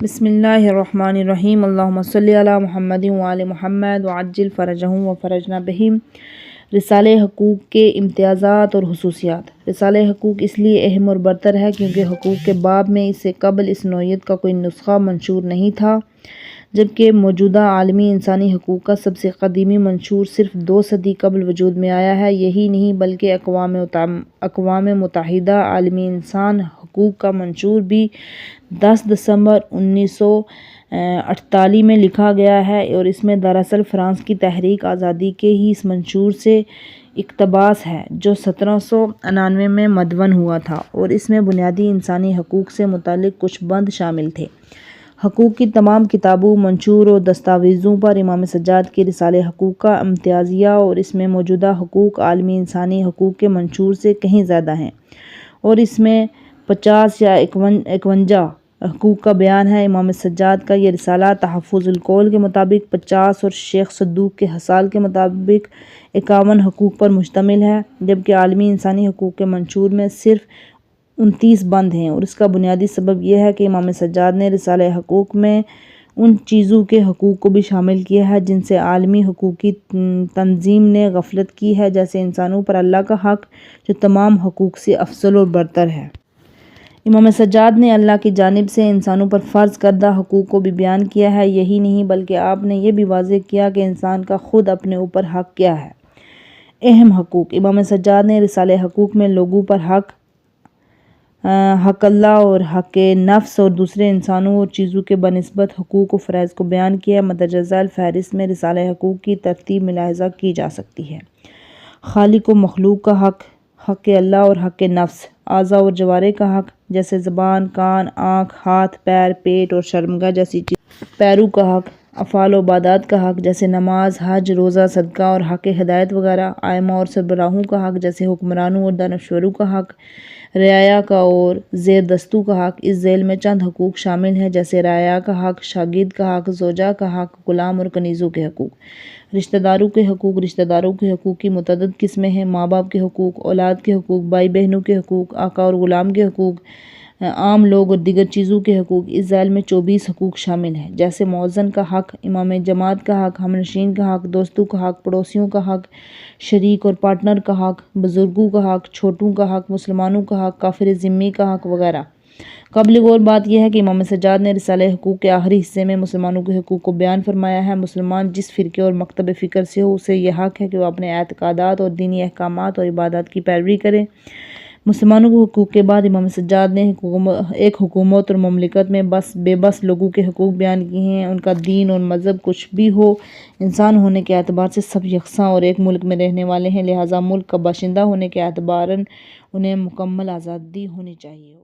بسم اللہ الرحمن الرحیم اللہم صلی علی محمد وعلی محمد وعجل فرجہم وفرجنا بہم۔ رسالہ حقوق کے امتیازات اور خصوصیات۔ رسالہ حقوق اس لیے اہم اور برتر ہے کیونکہ حقوق کے باب میں اس سے قبل اس نوعیت کا کوئی نسخہ منشور نہیں تھا، جبکہ موجودہ عالمی انسانی حقوق کا سب سے قدیمی منشور صرف 2 صدی قبل وجود میں آیا ہے۔ یہی نہیں بلکہ اقوام متحدہ عالمی انسان حقوق کا منشور بھی 10 دسمبر 1948 میں لکھا گیا ہے، اور اس میں دراصل فرانس کی تحریک آزادی کے ہی اس منشور سے اقتباس ہے جو 1799 میں مدون ہوا تھا، اور اس میں بنیادی انسانی حقوق سے متعلق کچھ بند شامل تھے۔ حقوق کی تمام کتابوں، منشور اور دستاویزوں پر امام سجاد کی رسالہ حقوق کا امتیازیہ اور اس میں موجودہ حقوق عالمی انسانی حقوق کے منشور سے کہیں زیادہ ہیں، اور اس میں 50 یا 51 حقوق کا بیان ہے۔ امام سجاد کا یہ رسالہ تحفظ القول کے مطابق 50 اور شیخ صدوق کے حصال کے مطابق 51 حقوق پر مشتمل ہے، جبکہ عالمی انسانی حقوق کے منشور میں صرف 29 بند ہیں، اور اس کا بنیادی سبب یہ ہے کہ امام سجاد نے رسالہ حقوق میں ان چیزوں کے حقوق کو بھی شامل کیا ہے جن سے عالمی حقوقی تنظیم نے غفلت کی ہے، جیسے انسانوں پر اللہ کا حق جو تمام حقوق سے افضل اور برتر ہے۔ امام سجاد نے اللہ کی جانب سے انسانوں پر فرض کردہ حقوق کو بھی بیان کیا ہے۔ یہی نہیں بلکہ آپ نے یہ بھی واضح کیا کہ انسان کا خود اپنے اوپر حق کیا ہے۔ اہم حقوق۔ امام سجاد نے رسالہ حقوق میں لوگوں پر حق اللہ اور حق نفس اور دوسرے انسانوں اور چیزوں کے بنسبت حقوق و فرائض کو بیان کیا۔ مندرجہ ذیل فہرست میں رسالہ حقوق کی ترتیب ملاحظہ کی جا سکتی ہے۔ خالق و مخلوق کا حق، حق اللہ اور حق نفس، اعضاء اور جوارح کا حق جیسے زبان، کان، آنکھ، ہاتھ، پیر، پیٹ اور شرمگاہ جیسی چیزیں، پیروں کا حق، افعال و عبادات کا حق جیسے نماز، حج، روزہ، صدقہ اور حق ہدایت وغیرہ، ائمہ اور سربراہوں کا حق جیسے حکمرانوں اور دانشوروں کا حق، رعایا کا اور زیر دستوں کا حق۔ اس ذیل میں چند حقوق شامل ہیں جیسے رعایا کا حق، شاگرد کا حق، زوجہ کا حق، غلام اور کنیزوں کے حقوق۔ رشتہ داروں کے حقوق۔ رشتہ داروں کے حقوق کی متعدد قسمیں ہیں: ماں باپ کے حقوق، اولاد کے حقوق، بھائی بہنوں کے حقوق، آقا اور غلام کے حقوق، عام لوگ اور دیگر چیزوں کے حقوق۔ اس ذیل میں 24 حقوق شامل ہیں جیسے مؤذن کا حق، امام جماعت کا حق، ہم نشین کا حق، دوستوں کا حق، پڑوسیوں کا حق، شریک اور پارٹنر کا حق، بزرگوں کا حق، چھوٹوں کا حق، مسلمانوں کا حق، کافر ذمہ کا حق وغیرہ۔ قابل غور بات یہ ہے کہ امام سجاد نے رسالہ حقوق کے آخری حصے میں مسلمانوں کے حقوق کو بیان فرمایا ہے۔ مسلمان جس فرقے اور مکتب فکر سے ہو، اسے یہ حق ہے کہ وہ اپنے اعتقادات اور دینی احکامات اور عبادات کی پیروی کرے۔ مسلمانوں کے حقوق کے بعد امام سجاد نے ایک حکومت اور مملکت میں بے بس لوگوں کے حقوق بیان کیے ہیں۔ ان کا دین اور مذہب کچھ بھی ہو، انسان ہونے کے اعتبار سے سب یکساں اور ایک ملک میں رہنے والے ہیں، لہٰذا ملک کا باشندہ ہونے کے اعتباراً انہیں مکمل آزادی ہونی چاہیے۔